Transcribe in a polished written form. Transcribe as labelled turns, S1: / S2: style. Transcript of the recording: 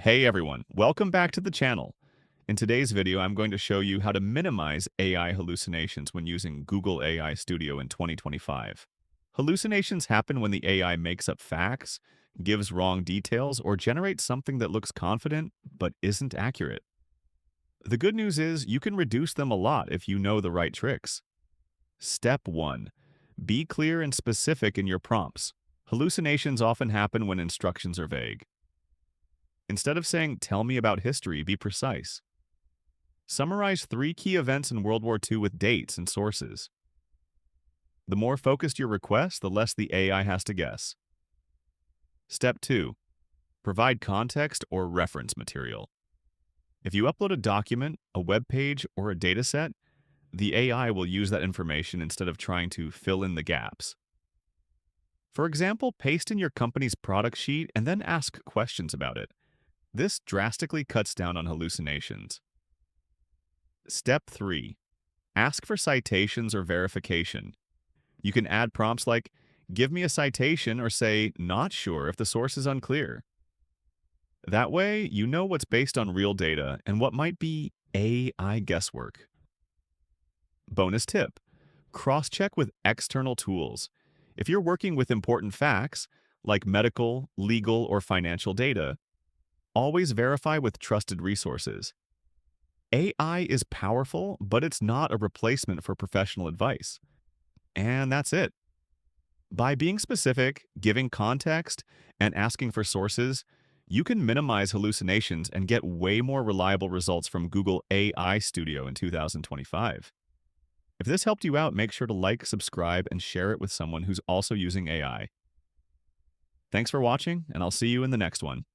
S1: Hey everyone, welcome back to the channel. In today's video, I'm going to show you how to minimize AI hallucinations when using Google AI Studio in 2025. Hallucinations happen when the AI makes up facts, gives wrong details, or generates something that looks confident but isn't accurate. The good news is you can reduce them a lot if you know the right tricks. Step 1. Be clear and specific in your prompts. Hallucinations often happen when instructions are vague. Instead of saying, "Tell me about history," be precise. Summarize three key events in World War II with dates and sources. The more focused your request, the less the AI has to guess. Step 2. Provide context or reference material. If you upload a document, a web page, or a dataset, the AI will use that information instead of trying to fill in the gaps. For example, paste in your company's product sheet and then ask questions about it. This drastically cuts down on hallucinations. Step 3. Ask for citations or verification. You can add prompts like, "Give me a citation," or say, "Not sure," if the source is unclear. That way, you know what's based on real data and what might be AI guesswork. Bonus tip. Cross-check with external tools. If you're working with important facts, like medical, legal, or financial data, always verify with trusted resources. AI is powerful, but it's not a replacement for professional advice. And that's it. By being specific, giving context, and asking for sources, you can minimize hallucinations and get way more reliable results from Google AI Studio in 2025. If this helped you out, make sure to like, subscribe, and share it with someone who's also using AI. Thanks for watching, and I'll see you in the next one.